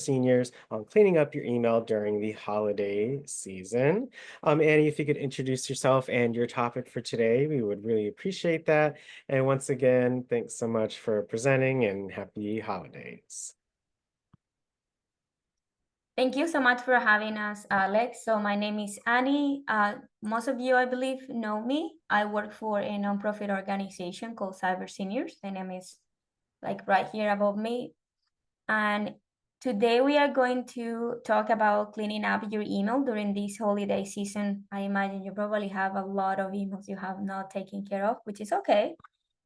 seniors on cleaning up your email during the holiday season. Annie, if you could introduce yourself and your topic for today, we would really appreciate that. And once again, thanks so much for presenting and happy holidays. Thank you so much for having us, Alex. So my name is Annie. Most of you, I believe, know me. I work for a nonprofit organization called Cyber Seniors. The name is like right here above me. And today we are going to talk about cleaning up your email during this holiday season. I imagine you probably have a lot of emails you have not taken care of, which is okay.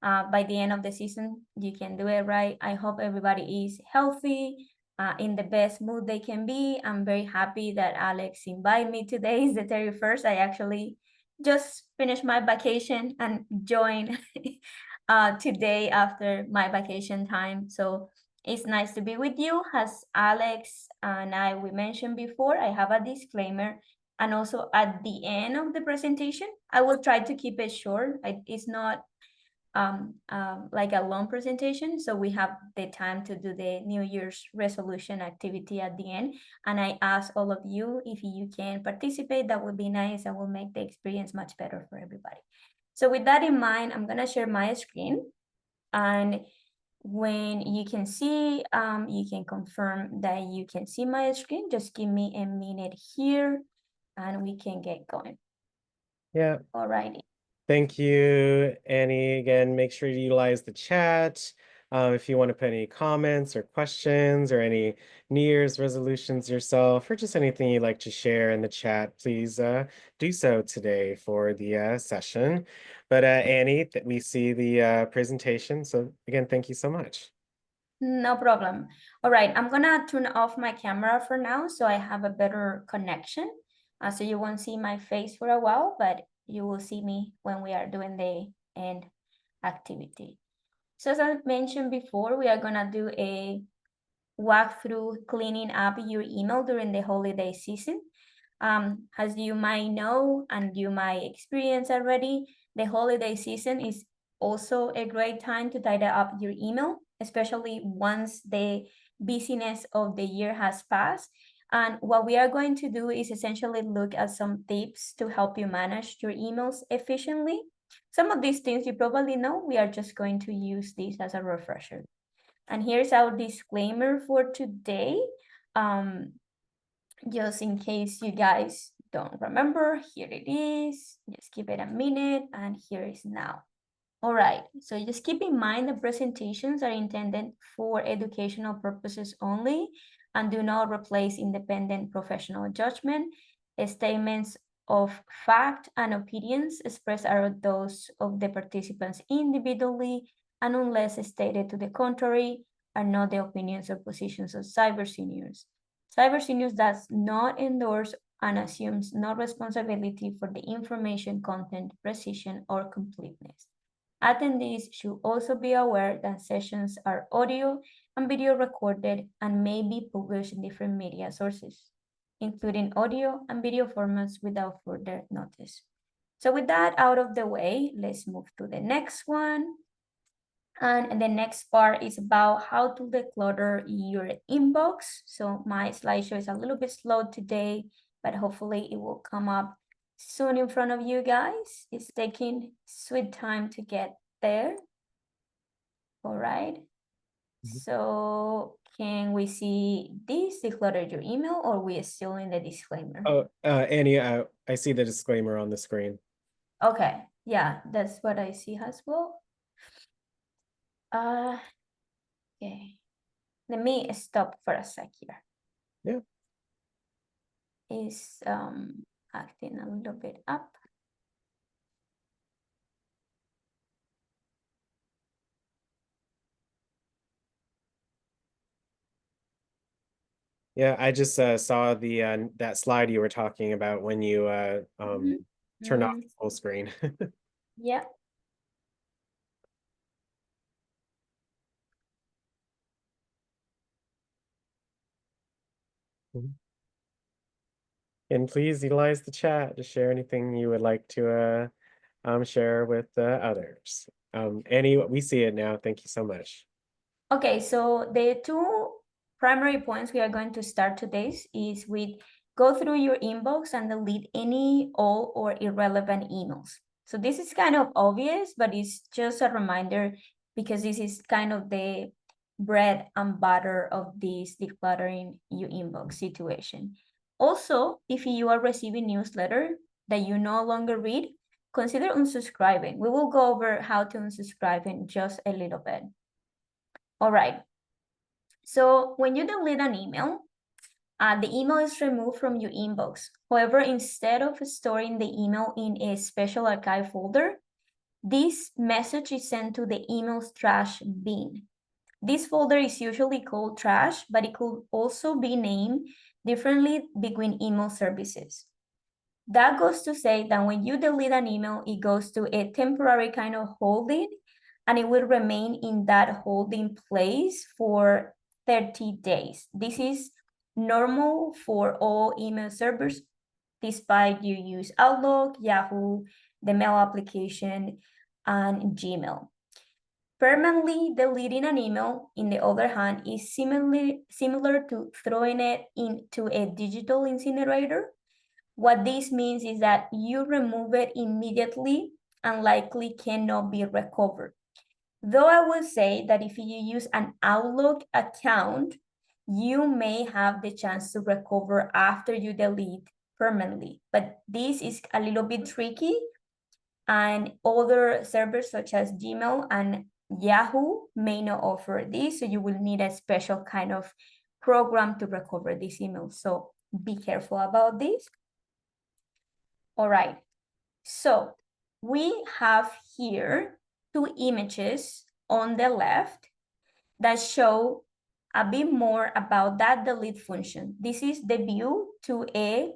By the end of the season, you can do it right. I hope everybody is healthy, in the best mood they can be. I'm very happy that Alex invited me today. It's the 31st. I actually just finished my vacation and joined today after my vacation time. So it's nice to be with you. As Alex and we mentioned before, I have a disclaimer. And also at the end of the presentation, I will try to keep it short. It's not like a long presentation. So we have the time to do the New Year's resolution activity at the end. And I ask all of you, if you can participate, that would be nice and will make the experience much better for everybody. So with that in mind, I'm gonna share my screen. And when you can see, you can confirm that you can see my screen. Just give me a minute here and we can get going. Yeah, All righty. thank you, Annie. Again, make sure you utilize the chat. If you want to put any comments or questions or any New Year's resolutions yourself, or just anything you'd like to share in the chat, please do so today for the session. But Annie, we see the presentation. So again, thank you so much. No problem. All right, I'm gonna turn off my camera for now so I have a better connection. So you won't see my face for a while, but you will see me when we are doing the end activity. So as I mentioned before, we are gonna do a walkthrough cleaning up your email during the holiday season. As you might know and you might experience already, the holiday season is also a great time to tidy up your email, especially once the busyness of the year has passed. And what we are going to do is essentially look at some tips to help you manage your emails efficiently. Some of these things you probably know, we are just going to use this as a refresher. And here's our disclaimer for today. Just in case you guys don't remember, here it is. Just give it a minute and here is now. All right, so just keep in mind the presentations are intended for educational purposes only and do not replace independent professional judgment. Statements of fact and opinions expressed are those of the participants individually and unless stated to the contrary are not the opinions or positions of Cyber Seniors. Cyber Seniors does not endorse and assumes no responsibility for the information content, precision, or completeness. Attendees should also be aware that sessions are audio and video recorded and may be published in different media sources, including audio and video formats without further notice. So with that out of the way, let's move to the next one. And the next part is about how to declutter your inbox. So my slideshow is a little bit slow today, but hopefully it will come up soon in front of you guys. It's taking sweet time to get there. All right. So can we see this declutter your email or we are still in the disclaimer? Oh, Annie, I see the disclaimer on the screen. Okay. Yeah, that's what I see as well. Okay. Let me stop for a sec here. Yeah. Is acting a little bit up. Yeah, I just saw the that slide you were talking about when you turn off the full screen. Yeah. Mhm. And please utilize the chat to share anything you would like to share with others. Annie, we see it now. Thank you so much. Okay, so the two primary points we are going to start today is with go through your inbox and delete any, all, or irrelevant emails. So this is kind of obvious, but it's just a reminder because this is kind of the bread and butter of this decluttering your inbox situation. Also, if you are receiving newsletter that you no longer read, consider unsubscribing. We will go over how to unsubscribe in just a little bit. All right. So when you delete an email, the email is removed from your inbox. However, instead of storing the email in a special archive folder, this message is sent to the email's trash bin. This folder is usually called trash, but it could also be named differently between email services. That goes to say that when you delete an email, it goes to a temporary kind of holding, and it will remain in that holding place for 30 days. This is normal for all email servers, despite you use Outlook, Yahoo, the mail application, and Gmail. Permanently deleting an email, in the other hand, is similar to throwing it into a digital incinerator. What this means is that you remove it immediately and likely cannot be recovered. Though I will say that if you use an Outlook account, you may have the chance to recover after you delete permanently, but this is a little bit tricky, and other servers such as Gmail and Yahoo may not offer this, so you will need a special kind of program to recover this email. So be careful about this. All right, so we have here two images on the left that show a bit more about that delete function. This is the view to a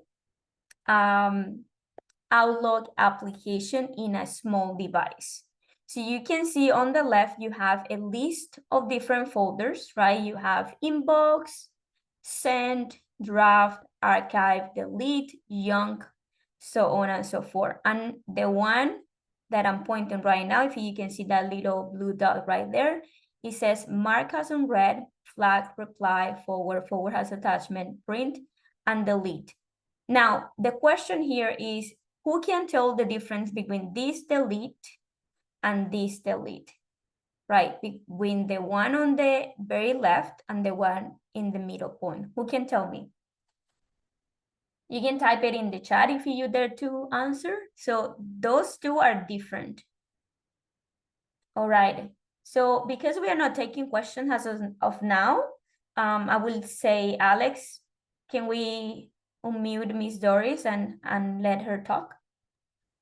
Outlook application in a small device. So you can see on the left, you have a list of different folders, right? You have inbox, send, draft, archive, delete, junk, so on and so forth. And the one that I'm pointing right now, if you can see that little blue dot right there, it says mark as unread, flag, reply, forward, forward has attachment, print, and delete. Now, the question here is, who can tell the difference between this delete and this delete, right? Between the one on the very left and the one in the middle point. Who can tell me? You can type it in the chat if you dare to answer. So those two are different. All right. So because we are not taking questions as of now, I will say, Alex, can we unmute Miss Doris and let her talk?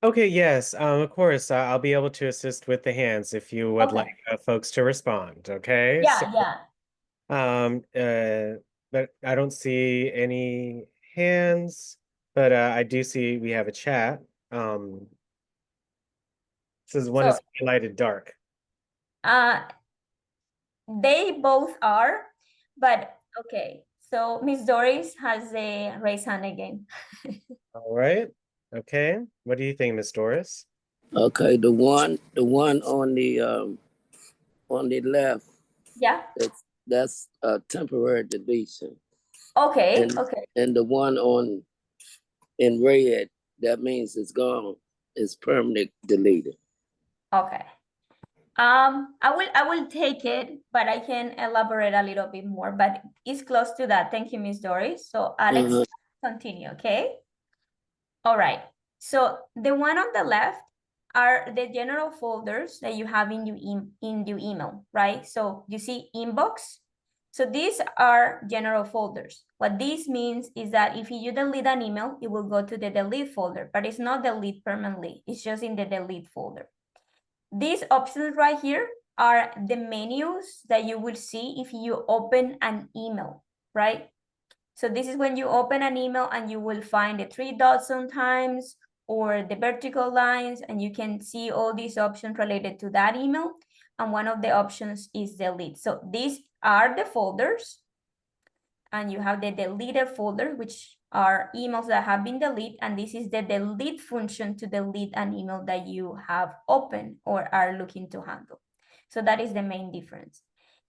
Okay, yes, of course, I'll be able to assist with the hands if you would Okay. like folks to respond, okay? Yeah. But I don't see any hands, but I do see we have a chat. Says one is highlighted dark. They both are, but okay. So Miss Doris has a raised hand again. All right. Okay. What do you think, Miss Doris? Okay, the one on the left, Yeah. that's a temporary deletion. Okay. And, okay. And the one in red, that means it's gone. It's permanent deleted. Okay. I will take it, but I can elaborate a little bit more, but it's close to that. Thank you, Miss Doris. So Alex, continue, okay? All right. So the one on the left are the general folders that you have in your email, right? So you see inbox. So these are general folders. What this means is that if you delete an email, it will go to the delete folder, but it's not delete permanently. It's just in the delete folder. These options right here are the menus that you will see if you open an email, right? So this is when you open an email and you will find the 3 dots sometimes or the vertical lines, and you can see all these options related to that email. And one of the options is delete. So these are the folders, and you have the deleted folder, which are emails that have been deleted, and this is the delete function to delete an email that you have opened or are looking to handle. So that is the main difference.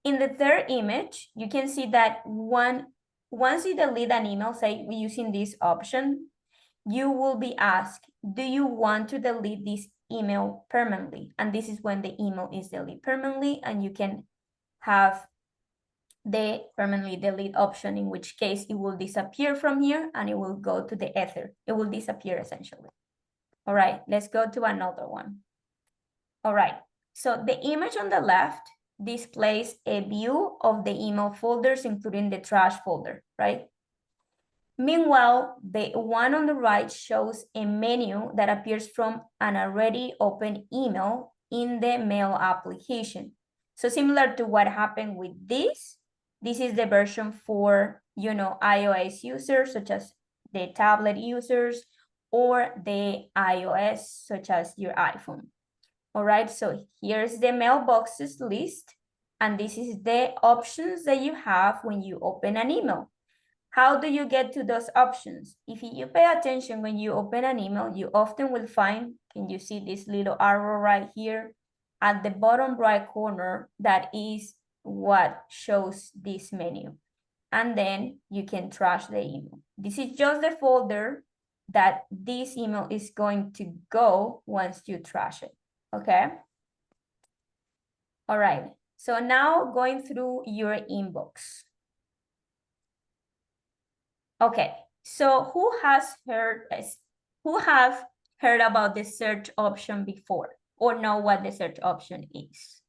In the third image, you can see that once you delete an email, say using this option, you will be asked, do you want to delete this email permanently? And this is when the email is deleted permanently, and you can have the permanently delete option, in which case it will disappear from here and it will go to the ether. It will disappear essentially. All right, let's go to another one. All right, so the image on the left displays a view of the email folders, including the trash folder, right? Meanwhile, the one on the right shows a menu that appears from an already open email in the mail application. So similar to what happened with this is the version for, iOS users, such as the tablet users, or the iOS, such as your iPhone. All right, so here's the mailboxes list, and this is the options that you have when you open an email. How do you get to those options? If you pay attention when you open an email, you often will find, can you see this little arrow right here at the bottom right corner? That is what shows this menu. And then you can trash the email. This is just the folder that this email is going to go once you trash it, okay? All right, so now going through your inbox. Okay, so who have heard about the search option before, or know what the search option is?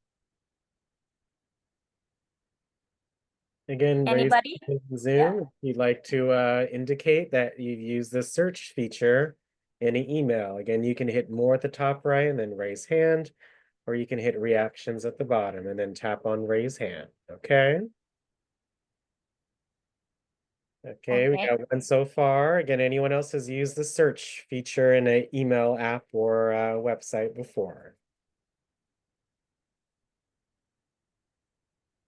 Again, raise Anybody? your hand in Zoom if you'd like to indicate that you've used the search feature in an email. Again, you can hit more at the top right and then raise hand, or you can hit reactions at the bottom and then tap on raise hand, okay? Okay, we Okay. got one so far. Again, anyone else has used the search feature in an email app or website before?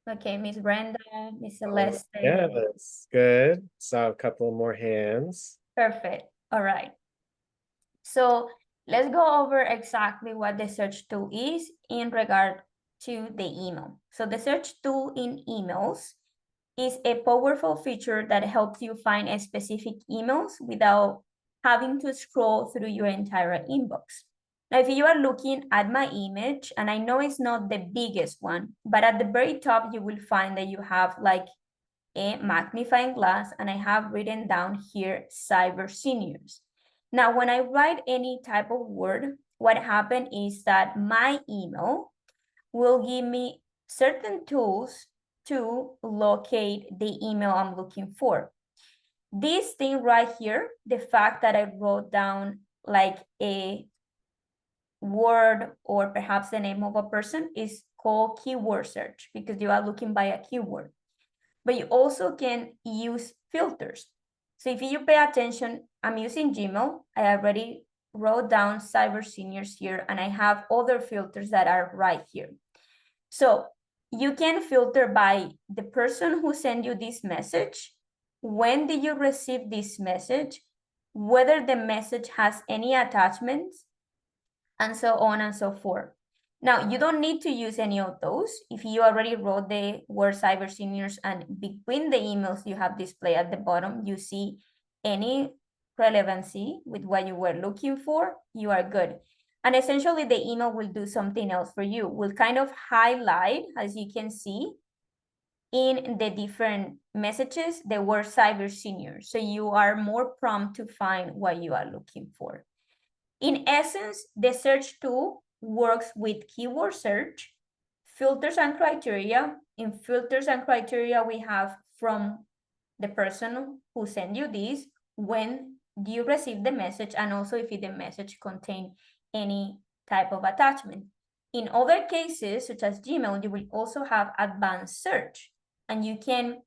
Okay, Miss Brenda, Miss Oh, Celeste. yeah, that's good. Saw a couple more hands. Perfect. All right. So let's go over exactly what the search tool is in regard to the email. So the search tool in emails is a powerful feature that helps you find a specific emails without having to scroll through your entire inbox. Now, if you are looking at my image, and I know it's not the biggest one, but at the very top, you will find that you have like a magnifying glass, and I have written down here cyber seniors. Now, when I write any type of word, what happened is that my email will give me certain tools to locate the email I'm looking for. This thing right here, the fact that I wrote down like a word or perhaps the name of a person, is called keyword search, because you are looking by a keyword. But you also can use filters. So if you pay attention, I'm using Gmail. I already wrote down cyber seniors here, and I have other filters that are right here. So you can filter by the person who sent you this message, when did you receive this message, whether the message has any attachments, and so on and so forth. Now, you don't need to use any of those. If you already wrote the word cyber seniors, and between the emails you have displayed at the bottom, you see any relevancy with what you were looking for, you are good. And essentially the email will do something else for you. Will kind of highlight, as you can see, in the different messages, the word cyber senior. So you are more prompt to find what you are looking for. In essence, the search tool works with keyword search, filters and criteria. In filters and criteria, we have from the person who sent you this, when you receive the message, and also if the message contains any type of attachment. In other cases, such as Gmail, you will also have advanced search, and you can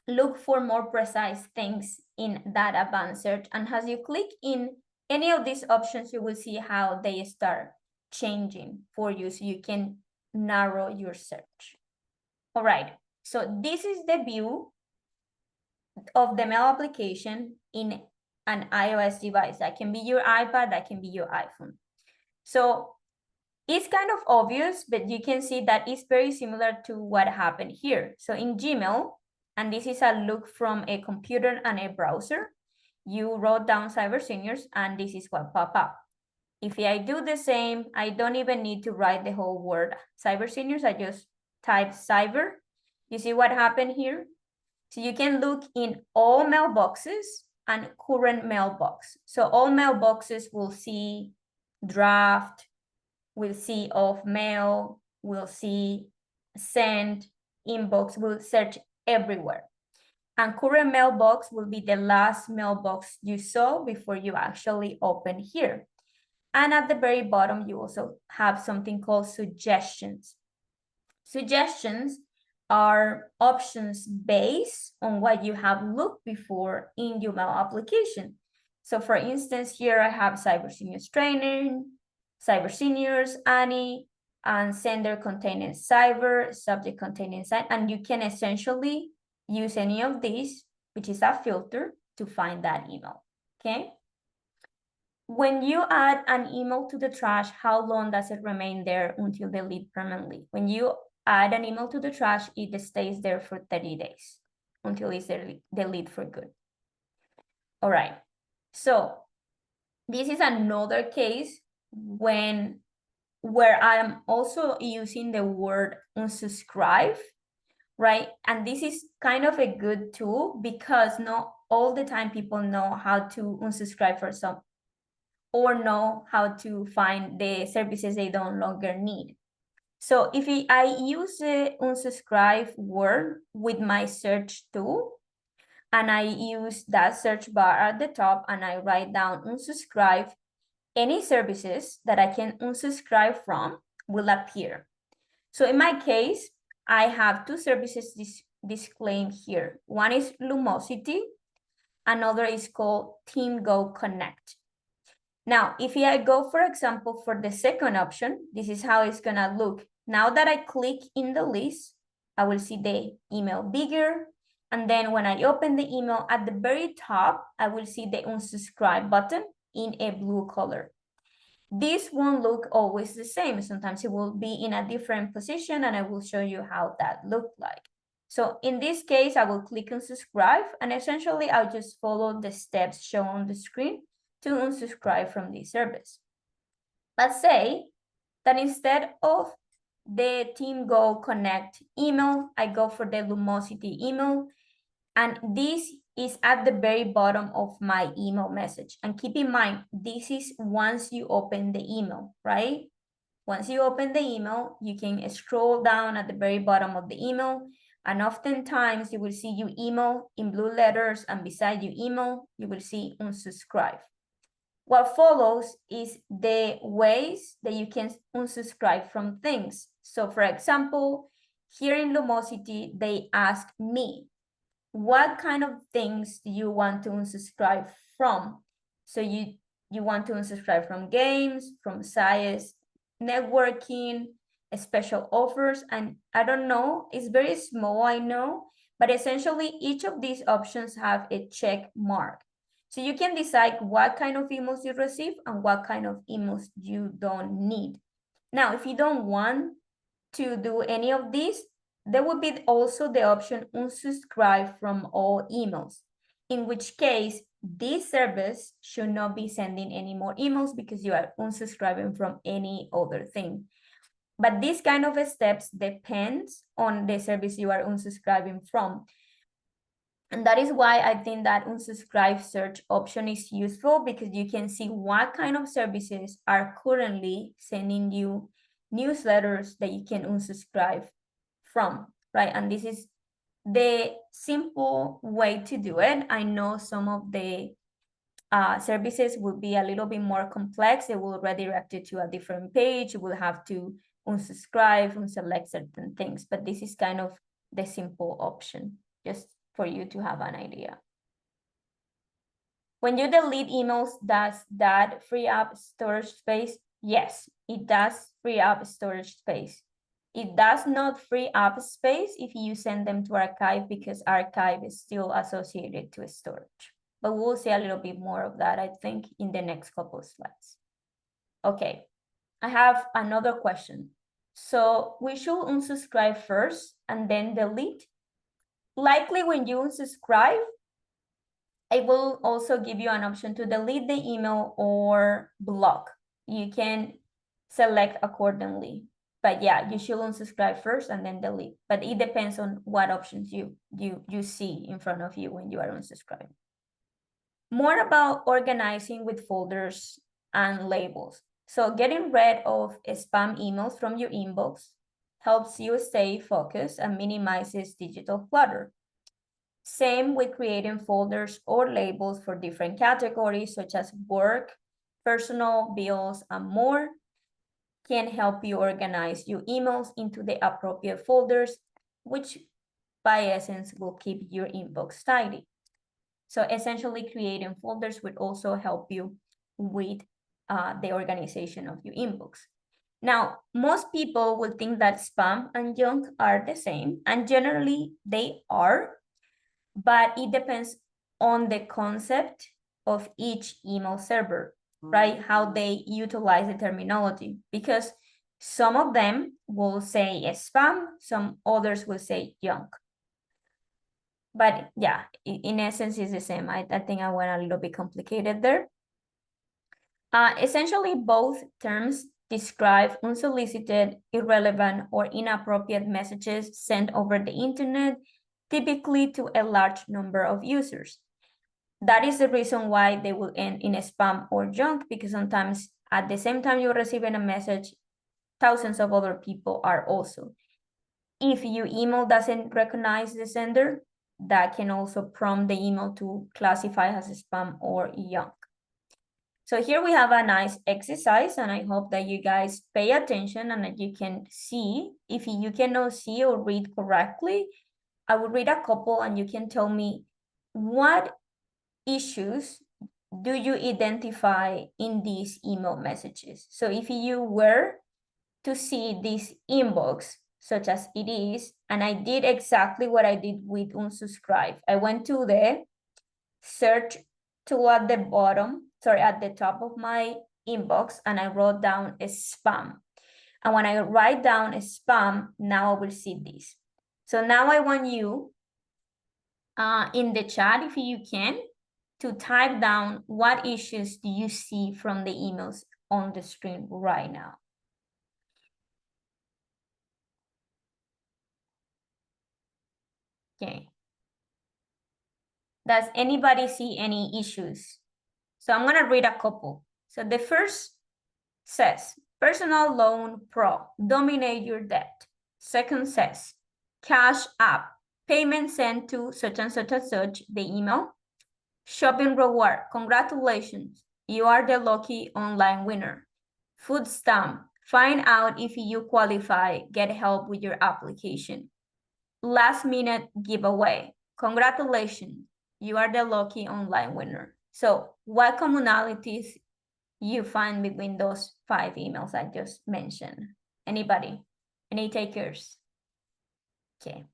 look for more precise things in that advanced search. And as you click in any of these options, you will see how they start changing for you, so you can narrow your search. All right, so this is the view of the mail application in an iOS device. That can be your iPad, that can be your iPhone. So It's kind of obvious, but you can see that it's very similar to what happened here. So in Gmail, and this is a look from a computer and a browser, you wrote down Cyber Seniors, and this is what popped up. If I do the same, I don't even need to write the whole word Cyber Seniors. I just type cyber. You see what happened here? So you can look in all mailboxes and current mailbox. So all mailboxes will see draft, will see off mail, will see send, inbox, will search everywhere. And current mailbox will be the last mailbox you saw before you actually open here. And at the very bottom, you also have something called suggestions. Suggestions are options based on what you have looked before in your mail application. So for instance, here I have Cyber Seniors Training, Cyber Seniors, Annie, and sender containing cyber, subject containing cyber, and you can essentially use any of these, which is a filter, to find that email, okay? When you add an email to the trash, how long does it remain there until deleted permanently? When you add an email to the trash, it stays there for 30 days until it's deleted for good. All right, so this is another case where I'm also using the word unsubscribe, right? And this is kind of a good tool because not all the time people know how to unsubscribe for some, or know how to find the services they no longer need. So if I use the unsubscribe word with my search tool, and I use that search bar at the top and I write down unsubscribe, any services that I can unsubscribe from will appear. So in my case, I have two services disclaimed here. One is Lumosity, another is called TeamGo Connect. Now, if I go, for example, for the second option, this is how it's gonna look. Now that I click in the list, I will see the email bigger. And then when I open the email at the very top, I will see the unsubscribe button in a blue color. This won't look always the same. Sometimes it will be in a different position, and I will show you how that looked like. So in this case, I will click on subscribe, and essentially I'll just follow the steps shown on the screen to unsubscribe from this service. Let's say that instead of the TeamGo Connect email, I go for the Lumosity email, and this is at the very bottom of my email message. And keep in mind, this is once you open the email, right? Once you open the email, you can scroll down at the very bottom of the email, and oftentimes you will see your email in blue letters, and beside your email, you will see unsubscribe. What follows is the ways that you can unsubscribe from things. So for example, here in Lumosity, they ask me, what kind of things do you want to unsubscribe from? So you want to unsubscribe from games, from science, networking, special offers, and I don't know, it's very small, I know, but essentially each of these options have a check mark. So you can decide what kind of emails you receive and what kind of emails you don't need. Now, if you don't want to do any of these, there would be also the option unsubscribe from all emails, in which case this service should not be sending any more emails because you are unsubscribing from any other thing. But these kind of steps depends on the service you are unsubscribing from. And that is why I think that unsubscribe search option is useful, because you can see what kind of services are currently sending you newsletters that you can unsubscribe from, right? And this is the simple way to do it. I know some of the services will be a little bit more complex. It will redirect you to a different page. You will have to unsubscribe, unselect certain things, but this is kind of the simple option, just for you to have an idea. When you delete emails, does that free up storage space? Yes, it does free up storage space. It does not free up space if you send them to archive, because archive is still associated to storage. But we'll see a little bit more of that, I think, in the next couple of slides. Okay, I have another question. So we should unsubscribe first and then delete. Likely when you unsubscribe, it will also give you an option to delete the email or block. You can select accordingly. But yeah, you should unsubscribe first and then delete. But it depends on what options you see in front of you when you are unsubscribing. More about organizing with folders and labels. So getting rid of spam emails from your inbox helps you stay focused and minimizes digital clutter. Same with creating folders or labels for different categories such as work, personal, bills, and more can help you organize your emails into the appropriate folders, which by essence will keep your inbox tidy. So essentially creating folders would also help you with the organization of your inbox. Now, most people will think that spam and junk are the same, and generally they are, but it depends on the concept of each email server, right? How they utilize the terminology, because some of them will say spam, some others will say junk. But yeah, in essence, it's the same. I think I went a little bit complicated there. Essentially, both terms describe unsolicited, irrelevant, or inappropriate messages sent over the internet, typically to a large number of users. That is the reason why they will end in a spam or junk, because sometimes at the same time you're receiving a message, thousands of other people are also. If your email doesn't recognize the sender, that can also prompt the email to classify as a spam or junk. So here we have a nice exercise, and I hope that you guys pay attention and that you can see. If you cannot see or read correctly, I will read a couple and you can tell me what issues do you identify in these email messages. So if you were to see this inbox such as it is, and I did exactly what I did with unsubscribe. I went to the search tool at the bottom, at the top of my inbox, and I wrote down a spam. And when I write down a spam, now I will see this. So now I want you in the chat, if you can, to type down what issues do you see from the emails on the screen right now. Okay. Does anybody see any issues? So I'm gonna read a couple. So the first says, personal loan pro, dominate your debt. Second says, cash app, payment sent to such and such and such, the email. Shopping reward, congratulations, you are the lucky online winner. Food stamp, find out if you qualify, get help with your application. Last minute giveaway, congratulations, you are the lucky online winner. So what commonalities you find between those 5 emails I just mentioned? Anybody? Any takers? Okay.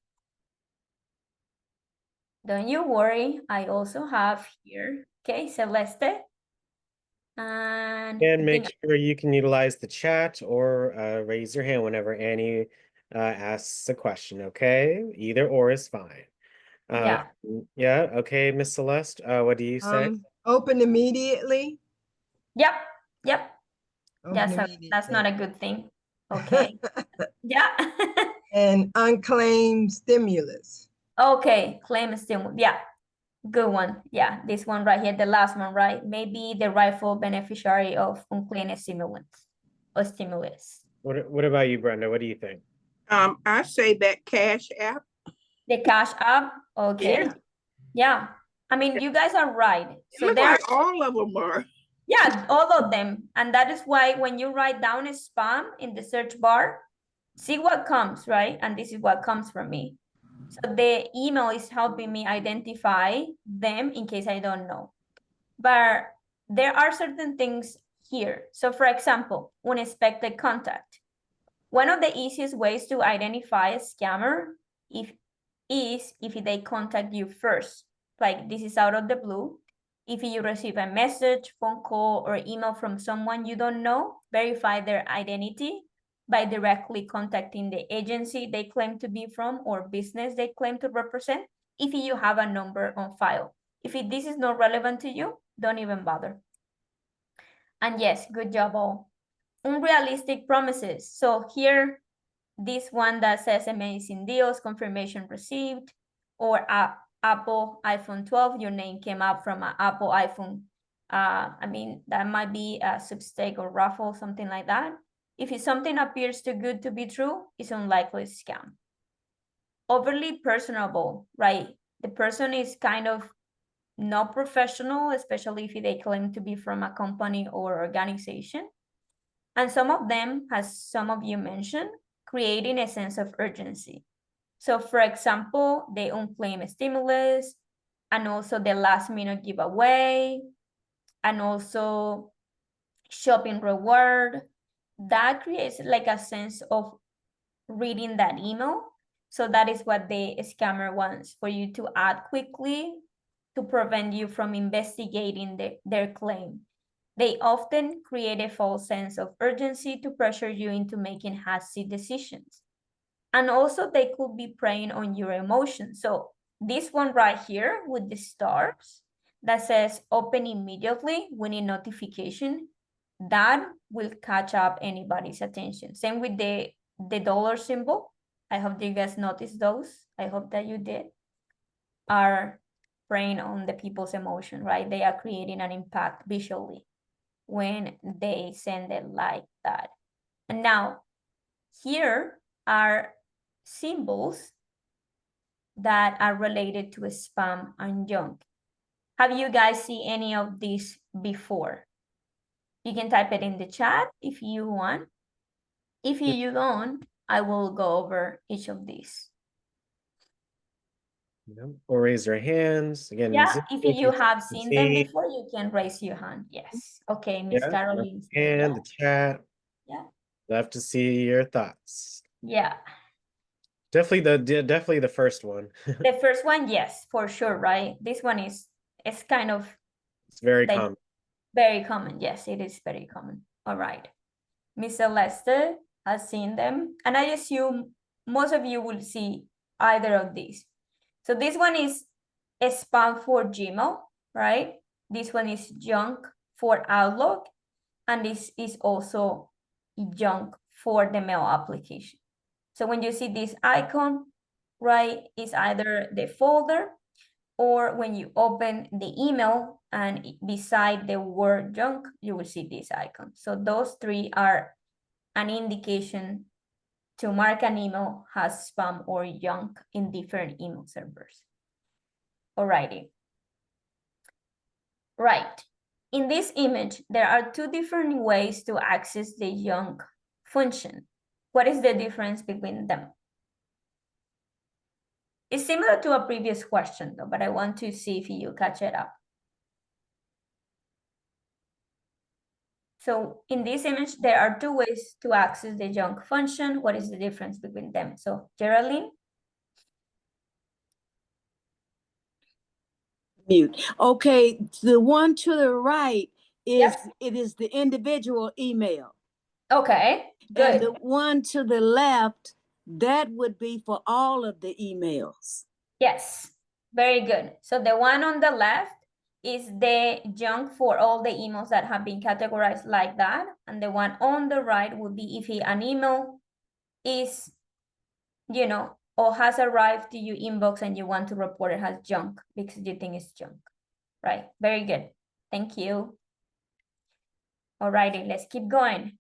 Don't you worry, I also have here, okay, Celeste. And make sure you can utilize the chat or raise your hand whenever Annie asks a question, okay? Either or is fine. Yeah. Yeah, okay, Miss Celeste, what do you say? Open immediately. Yep. Open Yes, immediately. that's not a good thing. Okay. Yeah. And unclaimed stimulus. Okay, claim stimulus. Yeah, good one. Yeah, this one right here, the last one, right? Maybe the rightful beneficiary of unclaimed stimulus or stimulus. What about you, Brenda? What do you think? I say that Cash App. The Cash App. Okay. Yeah. I mean, you guys are right. So Look like all of them are. Yeah, all of them. And that is why when you write down a spam in the search bar, see what comes, right? And this is what comes from me. So the email is helping me identify them in case I don't know. But there are certain things here. So for example, unexpected contact. One of the easiest ways to identify a scammer is if they contact you first. Like this is out of the blue. If you receive a message, phone call, or email from someone you don't know, verify their identity by directly contacting the agency they claim to be from or business they claim to represent if you have a number on file. If this is not relevant to you, don't even bother. And yes, good job all. Unrealistic promises. So here, this one that says amazing deals, confirmation received, or Apple iPhone 12, your name came up from an Apple iPhone. I mean, that might be a sweepstake or raffle, something like that. If something appears too good to be true, it's unlikely scam. Overly personable, right? The person is kind of not professional, especially if they claim to be from a company or organization. And some of them, as some of you mentioned, creating a sense of urgency. So for example, the unclaimed stimulus, and also the last minute giveaway, and also shopping reward, that creates like a sense of reading that email. So that is what the scammer wants, for you to act quickly to prevent you from investigating their claim. They often create a false sense of urgency to pressure you into making hasty decisions. And also they could be preying on your emotions. So this one right here with the stars that says open immediately, winning notification, that will catch up anybody's attention. Same with the dollar symbol. I hope you guys noticed those. I hope that you did. Are preying on the people's emotion, right? They are creating an impact visually when they send it like that. And now here are symbols that are related to spam and junk. Have you guys seen any of these before? You can type it in the chat if you want. If you don't, I will go over each of these. Or raise your hands. Again, Yeah, Zoom, if you have seen them see. before, you can raise your hand. Yes. Okay, Miss Yeah, Caroline. and the chat. Yeah. Love to see your thoughts. Yeah. Definitely the first one. The first one, yes, for sure, right? This one is kind of It's very like common. very common. Yes, it is very common. All right. Miss Celeste has seen them, and I assume most of you will see either of these. So this one is a spam for Gmail, right? This one is junk for Outlook, and this is also junk for the mail application. So when you see this icon, right, it's either the folder, or when you open the email and beside the word junk, you will see this icon. So those three are an indication to mark an email as spam or junk in different email servers. Alrighty. Right. In this image, there are two different ways to access the junk function. What is the difference between them? It's similar to a previous question though, but I want to see if you catch it up. So in this image, there are two ways to access the junk function. What is the difference between them? So Geraldine? Mute. Okay, the one to the right is Yep. it is the individual email. Okay, good. And the one to the left, that would be for all of the emails. Yes, very good. So the one on the left is the junk for all the emails that have been categorized like that. And the one on the right would be if an email is, you know, or has arrived to your inbox and you want to report it as junk because you think it's junk, right? Very good. Thank you. Alrighty, let's keep going.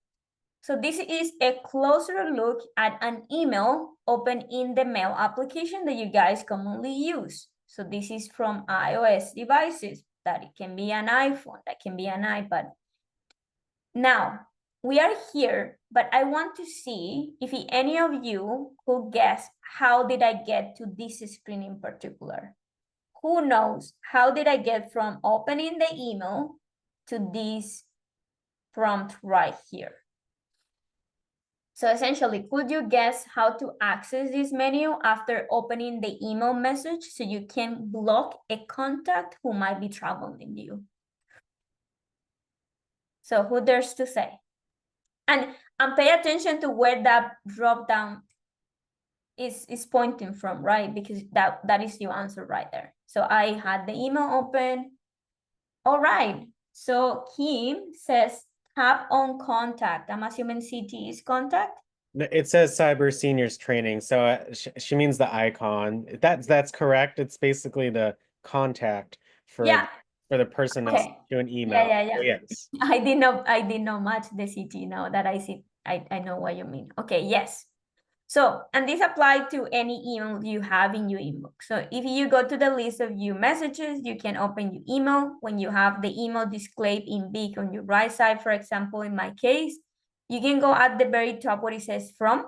So this is a closer look at an email open in the mail application that you guys commonly use. So this is from iOS devices. That it can be an iPhone, that can be an iPad. Now, we are here, but I want to see if any of you who guess how did I get to this screen in particular? Who knows how did I get from opening the email to this prompt right here? So essentially, could you guess how to access this menu after opening the email message so you can block a contact who might be troubling you? So who dares to say? And pay attention to where that drop down is pointing from, right? Because that is your answer right there. So I had the email open. All right. So Kim says tap on contact. I'm assuming CT is contact. It says cyber seniors training, so she means the icon. That's correct. It's basically the contact for Yeah. for the person that Okay. sent you an email. Yeah. So yes. I did not match the CT now that I see. I know what you mean. Okay, yes. So, and this applies to any email you have in your inbox. So if you go to the list of your messages, you can open your email. When you have the email displayed in big on your right side, for example, in my case, you can go at the very top where it says from.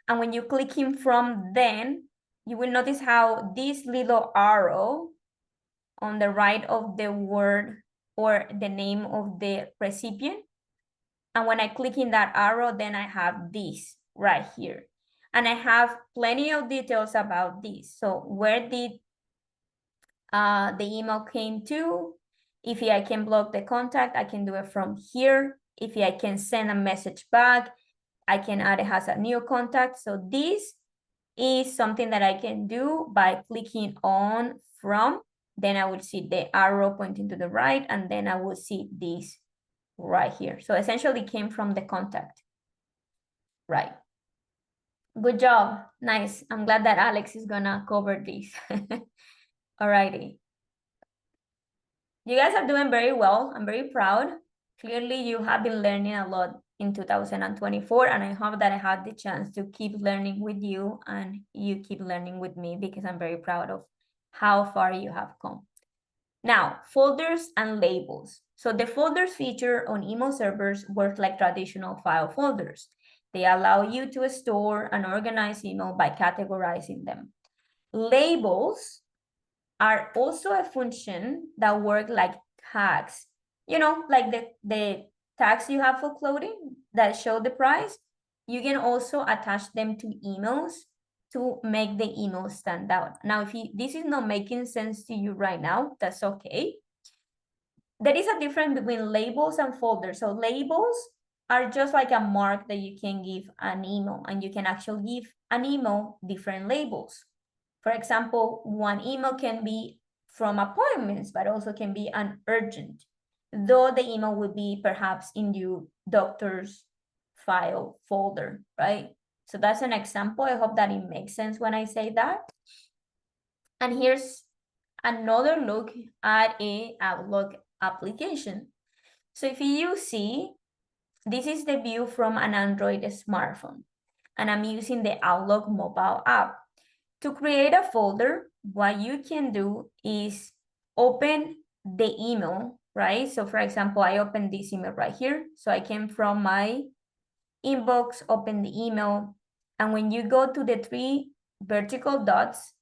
And when you click in from, then you will notice how this little arrow on the right of the word or the name of the recipient. And when I click in that arrow, then I have this right here. And I have plenty of details about this. So where did the email came to? If I can block the contact, I can do it from here. If I can send a message back, I can add it as a new contact. So this is something that I can do by clicking on from. Then I will see the arrow pointing to the right, and then I will see this right here. So essentially came from the contact. Right. Good job. Nice. I'm glad that Alex is gonna cover this. Alrighty. You guys are doing very well. I'm very proud. Clearly, you have been learning a lot in 2024, and I hope that I had the chance to keep learning with you and you keep learning with me, because I'm very proud of how far you have come. Now, folders and labels. So the folders feature on email servers work like traditional file folders. They allow you to store and organize email by categorizing them. Labels are also a function that work like tags. You know, like the tags you have for clothing that show the price. You can also attach them to emails to make the email stand out. Now, if this is not making sense to you right now, that's okay. There is a difference between labels and folders. So labels are just like a mark that you can give an email, and you can actually give an email different labels. For example, one email can be from appointments, but also can be an urgent, though the email would be perhaps in your doctor's file folder, right? So that's an example. I hope that it makes sense when I say that. And here's another look at a Outlook application. So if you see, this is the view from an Android smartphone, and I'm using the Outlook mobile app. To create a folder, what you can do is open the email, right? So for example, I open this email right here. So I came from my inbox, open the email, and when you go to the three vertical dots,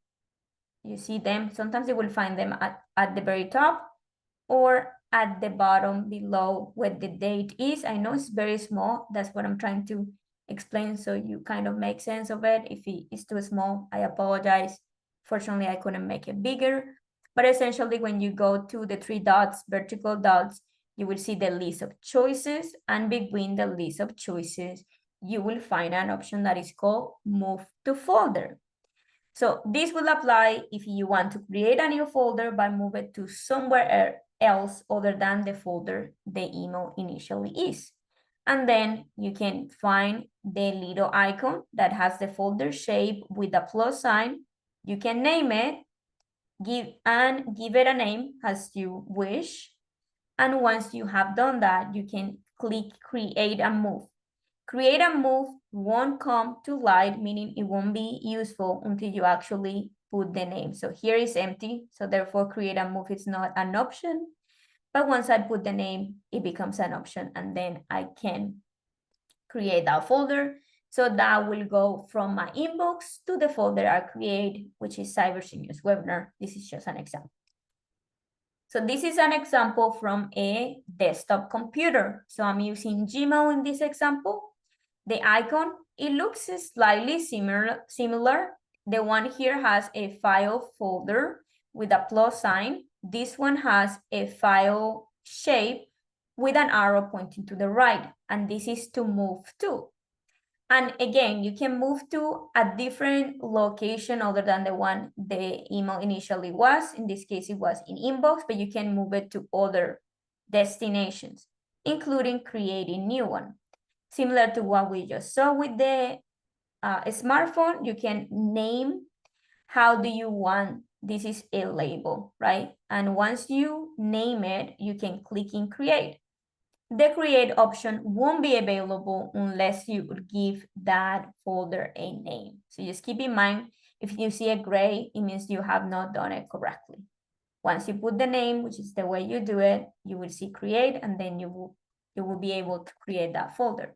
you see them. Sometimes you will find them at the very top or at the bottom below where the date is. I know it's very small. That's what I'm trying to explain, so you kind of make sense of it. If it is too small, I apologize. Fortunately, I couldn't make it bigger. But essentially, when you go to the three dots, vertical dots, you will see the list of choices. And between the list of choices, you will find an option that is called Move to Folder. So this will apply if you want to create a new folder but move it to somewhere else other than the folder the email initially is. And then you can find the little icon that has the folder shape with a plus sign. You can name it, give it a name as you wish. And once you have done that, you can click Create and Move. Create and Move won't come to light, meaning it won't be useful until you actually put the name. So here is empty, so therefore Create and Move is not an option. But once I put the name, it becomes an option, and then I can create that folder. So that will go from my inbox to the folder I create, which is Cyber Seniors Webinar. This is just an example. So this is an example from a desktop computer. So I'm using Gmail in this example. The icon, it looks slightly similar. The one here has a file folder with a plus sign. This one has a file shape with an arrow pointing to the right, and this is to move to. And again, you can move to a different location other than the one the email initially was. In this case, it was in inbox, but you can move it to other destinations, including creating new one. Similar to what we just saw with the smartphone, you can name how do you want, this is a label, right? And once you name it, you can click in create. The create option won't be available unless you give that folder a name. So just keep in mind, if you see a gray, it means you have not done it correctly. Once you put the name, which is the way you do it, you will see create, and then you will be able to create that folder.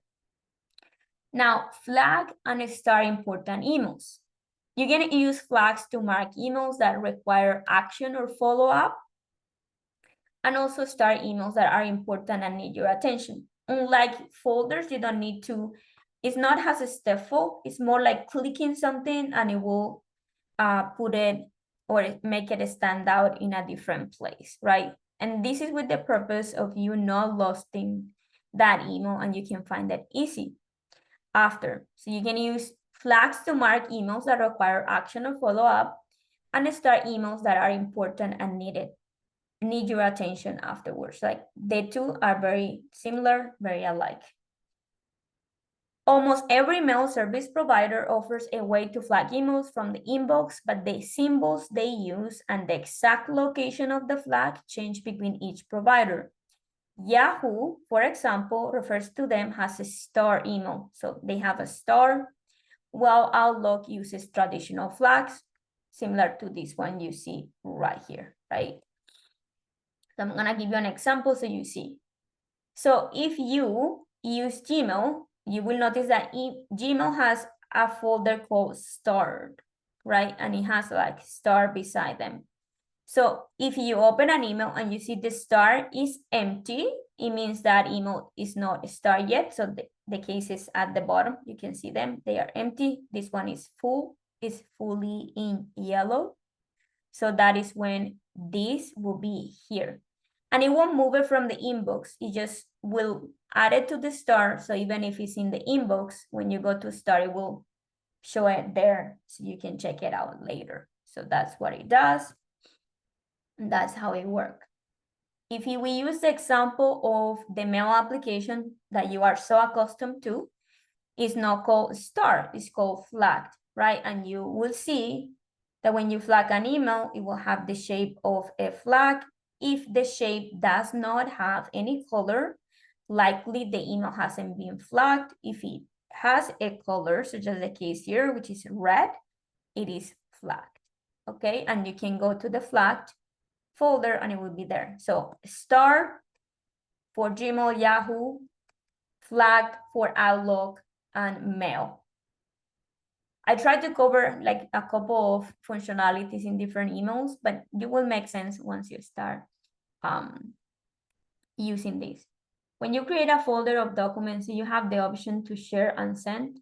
Now, flag and star important emails. You can use flags to mark emails that require action or follow-up, and also star emails that are important and need your attention. Unlike folders, you don't need to, it's not as a stepful, it's more like clicking something and it will put it or make it stand out in a different place, right? And this is with the purpose of you not losing that email, and you can find that easy after. So you can use flags to mark emails that require action or follow-up, and star emails that are important and need your attention afterwards. Like the two are very similar, very alike. Almost every mail service provider offers a way to flag emails from the inbox, but the symbols they use and the exact location of the flag change between each provider. Yahoo, for example, refers to them as a star email. So they have a star, while Outlook uses traditional flags, similar to this one you see right here, right? So I'm gonna give you an example so you see. So if you use Gmail, you will notice that Gmail has a folder called Starred, right? And it has like star beside them. So if you open an email and you see the star is empty, it means that email is not starred yet. So the case is at the bottom. You can see them, they are empty. This one is full, is fully in yellow. So that is when this will be here. And it won't move it from the inbox. It just will add it to the star. So even if it's in the inbox, when you go to star, it will show it there so you can check it out later. So that's what it does. And that's how it works. If we use the example of the mail application that you are so accustomed to, it's not called star, it's called flagged, right? And you will see that when you flag an email, it will have the shape of a flag. If the shape does not have any color, likely the email hasn't been flagged. If it has a color, such as the case here, which is red, it is flagged, okay? And you can go to the flagged folder and it will be there. So star for Gmail, Yahoo, flagged for Outlook, and mail. I tried to cover like a couple of functionalities in different emails, but it will make sense once you start using this. When you create a folder of documents, you have the option to share and send.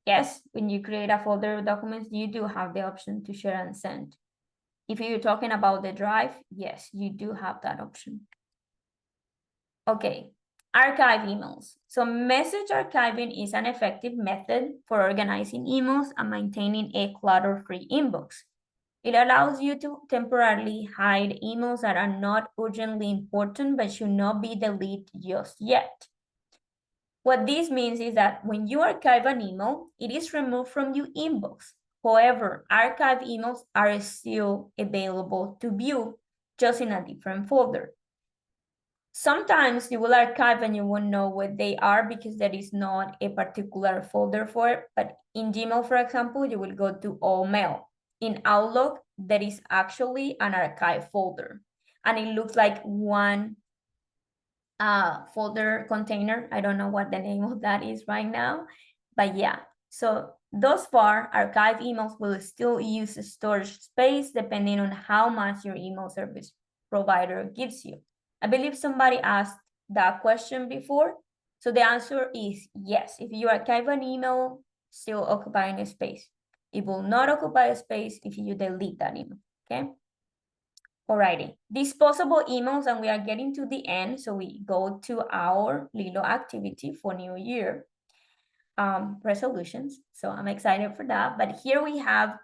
Yes, when you create a folder of documents, you do have the option to share and send. If you're talking about the drive, yes, you do have that option. Okay, archive emails. So message archiving is an effective method for organizing emails and maintaining a clutter-free inbox. It allows you to temporarily hide emails that are not urgently important but should not be deleted just yet. What this means is that when you archive an email, it is removed from your inbox. However, archive emails are still available to view, just in a different folder. Sometimes you will archive and you won't know what they are because there is not a particular folder for it. But in Gmail, for example, you will go to all mail. In Outlook, there is actually an archive folder. And it looks like one folder container. I don't know what the name of that is right now. But yeah, so thus far, archive emails will still use storage space depending on how much your email service provider gives you. I believe somebody asked that question before. So the answer is yes. If you archive an email, still occupying a space. It will not occupy a space if you delete that email, okay? Alrighty, disposable emails, and we are getting to the end, so we go to our little activity for New Year resolutions. So I'm excited for that. But here we have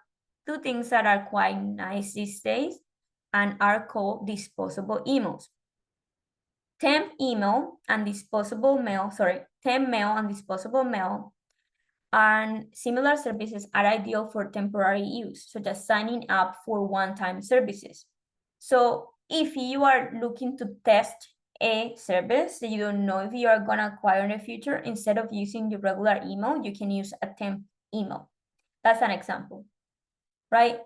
two things that are quite nice these days and are called disposable emails. Temp email and disposable mail, temp mail and disposable mail and similar services are ideal for temporary use, such as signing up for one-time services. So if you are looking to test a service that you don't know if you are going to acquire in the future, instead of using your regular email, you can use a temp email. That's an example, right?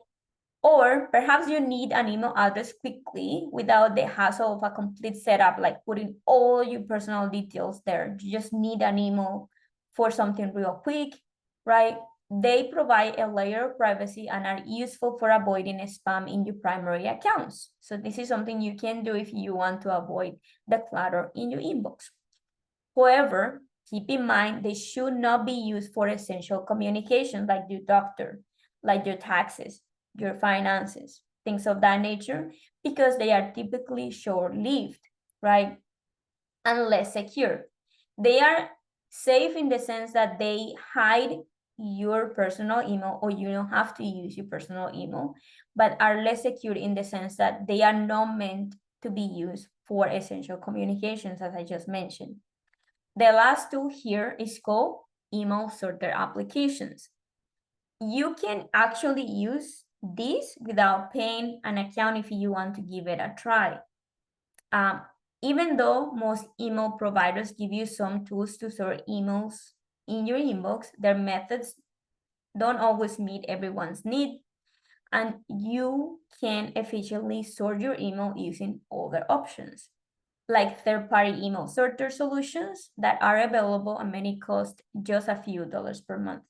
Or perhaps you need an email address quickly without the hassle of a complete setup, like putting all your personal details there. You just need an email for something real quick, right? They provide a layer of privacy and are useful for avoiding spam in your primary accounts. So this is something you can do if you want to avoid the clutter in your inbox. However, keep in mind they should not be used for essential communication like your doctor, like your taxes, your finances, things of that nature, because they are typically short-lived, right? And less secure. They are safe in the sense that they hide your personal email, or you don't have to use your personal email, but are less secure in the sense that they are not meant to be used for essential communications, as I just mentioned. The last tool here is called email sorter applications. You can actually use this without paying an account if you want to give it a try. Even though most email providers give you some tools to sort emails in your inbox, their methods don't always meet everyone's need, and you can efficiently sort your email using other options, like third-party email sorter solutions that are available and many cost just a few dollars per month.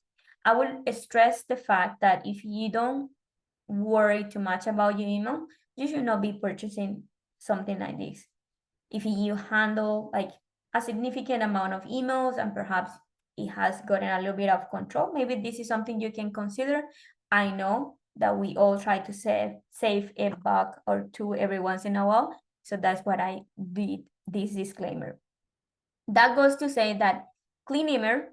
I will stress the fact that if you don't worry too much about your email, you should not be purchasing something like this. If you handle like a significant amount of emails and perhaps it has gotten a little bit of control, maybe this is something you can consider. I know that we all try to save a buck or two every once in a while, so that's what I did this disclaimer. That goes to say that Cleanimer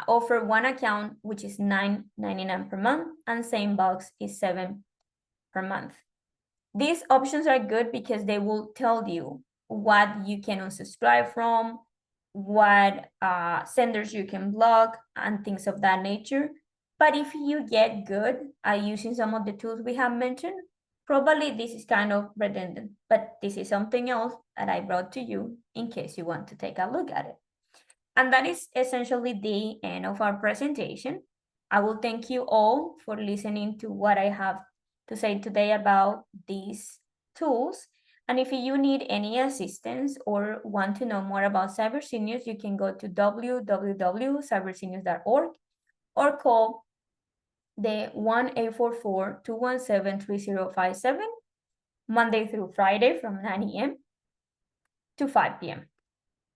offer one account, which is $9.99 per month, and SaneBox is $7 per month. These options are good because they will tell you what you can unsubscribe from, what senders you can block, and things of that nature. But if you get good at using some of the tools we have mentioned, probably this is kind of redundant, but this is something else that I brought to you in case you want to take a look at it. And that is essentially the end of our presentation. I will thank you all for listening to what I have to say today about these tools. And if you need any assistance or want to know more about Cyber Seniors, you can go to www.cyberseniors.org or call the 1-844-217-3057, Monday through Friday from 9 a.m. to 5 p.m.